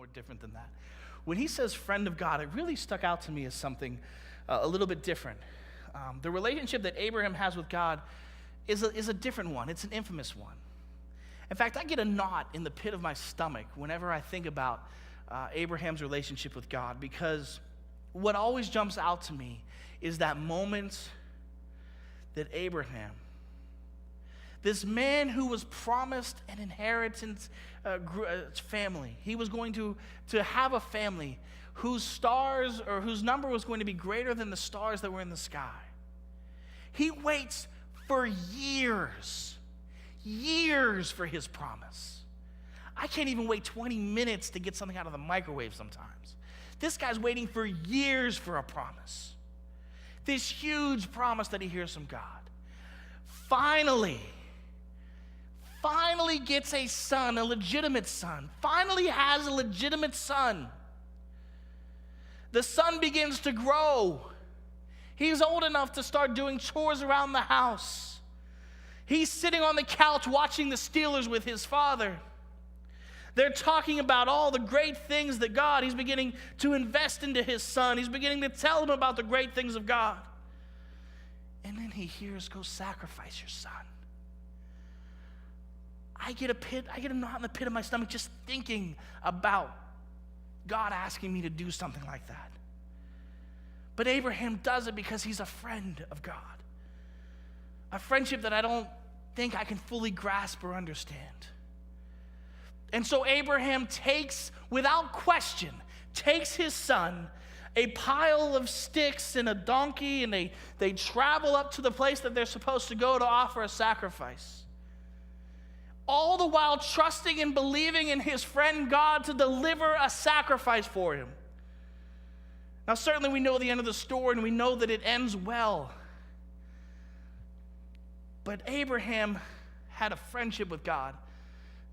more different than that. When he says friend of God, it really stuck out to me as something a little bit different. The relationship that Abraham has with God is a different one. It's an infamous one. In fact, I get a knot in the pit of my stomach whenever I think about Abraham's relationship with God, because what always jumps out to me is that moment that Abraham, this man who was promised an inheritance, family, he was going to have a family whose stars or whose number was going to be greater than the stars that were in the sky. He waits for years for his promise. I can't even wait 20 minutes to get something out of the microwave sometimes. This guy's waiting for years for a promise. This huge promise that he hears from God. Finally gets a son, a legitimate son. Finally has a legitimate son. The son begins to grow. He's old enough to start doing chores around the house. He's sitting on the couch watching the Steelers with his father. They're talking about all the great things that God, he's beginning to invest into his son. He's beginning to tell him about the great things of God. And then he hears, go sacrifice your son. I get a knot in the pit of my stomach just thinking about God asking me to do something like that. But Abraham does it because he's a friend of God. A friendship that I don't think I can fully grasp or understand. And so Abraham without question, takes his son, a pile of sticks and a donkey, and they travel up to the place that they're supposed to go to offer a sacrifice. All the while trusting and believing in his friend God to deliver a sacrifice for him. Now, certainly we know the end of the story, and we know that it ends well. But Abraham had a friendship with God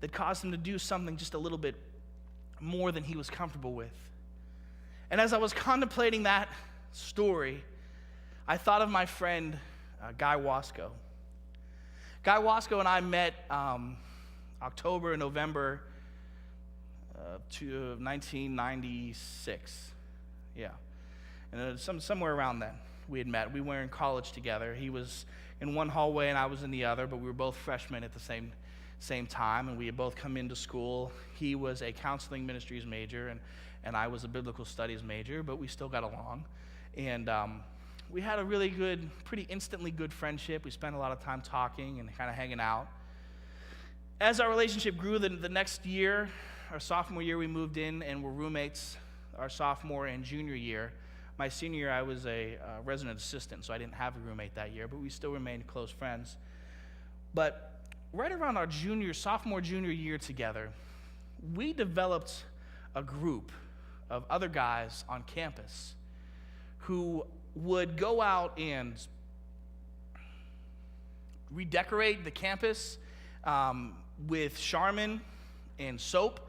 that caused him to do something just a little bit more than he was comfortable with. And as I was contemplating that story, I thought of my friend, Guy Wasko. Guy Wasko and I met October and November of 1996. Yeah. And somewhere around then we had met. We were in college together. He was in one hallway and I was in the other, but we were both freshmen at the same time, and we had both come into school. He was a counseling ministries major, and I was a biblical studies major, but we still got along. And we had a really good, pretty instantly good friendship. We spent a lot of time talking and kind of hanging out. As our relationship grew, the next year, our sophomore year, we moved in and were roommates our sophomore and junior year. My senior year, I was a resident assistant, so I didn't have a roommate that year, but we still remained close friends. But right around our sophomore, junior year together, we developed a group of other guys on campus who would go out and redecorate the campus with Charmin and soap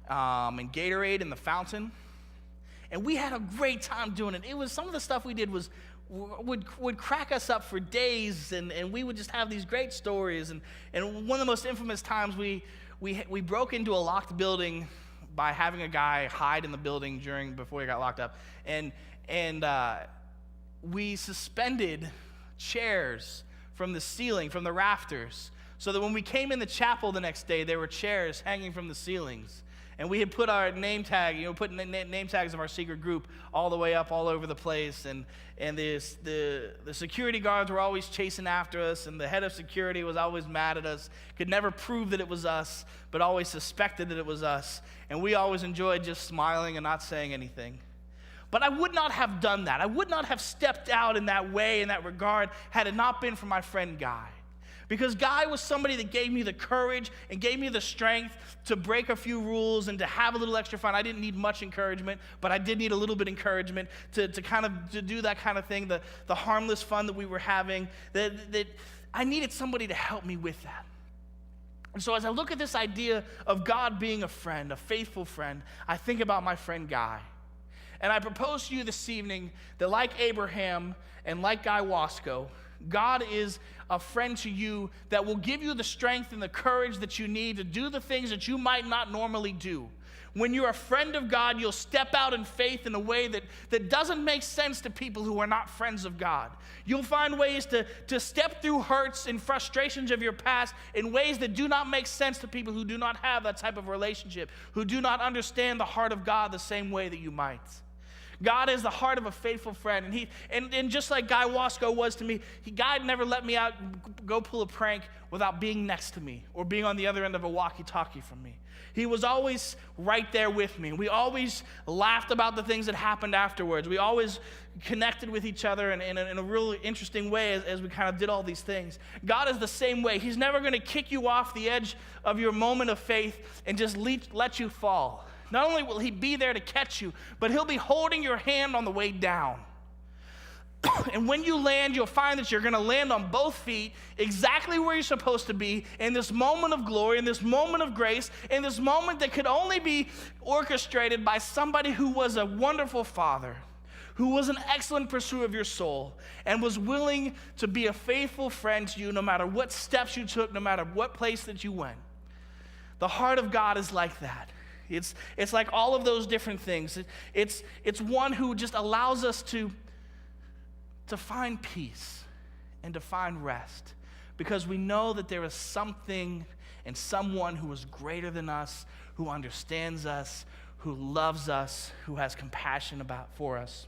and Gatorade in the fountain. And we had a great time doing it. It was some of the stuff we did would crack us up for days, and we would just have these great stories. And one of the most infamous times we broke into a locked building by having a guy hide in the building before he got locked up, and we suspended chairs from the ceiling, from the rafters, so that when we came in the chapel the next day, there were chairs hanging from the ceilings. And we had put our name tag, put name tags of our secret group all the way up all over the place. And the security guards were always chasing after us, and the head of security was always mad at us, could never prove that it was us, but always suspected that it was us. And we always enjoyed just smiling and not saying anything. But I would not have done that. I would not have stepped out in that way, in that regard, had it not been for my friend Guy. Because Guy was somebody that gave me the courage and gave me the strength to break a few rules and to have a little extra fun. I didn't need much encouragement, but I did need a little bit of encouragement to do that kind of thing, the harmless fun that we were having, that I needed somebody to help me with that. And so as I look at this idea of God being a friend, a faithful friend, I think about my friend Guy. And I propose to you this evening that like Abraham and like Guy Wasko, God is a friend to you that will give you the strength and the courage that you need to do the things that you might not normally do. When you're a friend of God, you'll step out in faith in a way that doesn't make sense to people who are not friends of God. You'll find ways to step through hurts and frustrations of your past in ways that do not make sense to people who do not have that type of relationship, who do not understand the heart of God the same way that you might. God is the heart of a faithful friend. And just like Guy Wasko was to me, God never let me out, go pull a prank without being next to me or being on the other end of a walkie-talkie from me. He was always right there with me. We always laughed about the things that happened afterwards. We always connected with each other in a really interesting way as we kind of did all these things. God is the same way. He's never going to kick you off the edge of your moment of faith and just let you fall. Not only will he be there to catch you, but he'll be holding your hand on the way down. And when you land, you'll find that you're going to land on both feet exactly where you're supposed to be in this moment of glory, in this moment of grace, in this moment that could only be orchestrated by somebody who was a wonderful father, who was an excellent pursuer of your soul, and was willing to be a faithful friend to you no matter what steps you took, no matter what place that you went. The heart of God is like that. It's like all of those different things. It's one who just allows us to find peace and to find rest because we know that there is something and someone who is greater than us, who understands us, who loves us, who has compassion for us.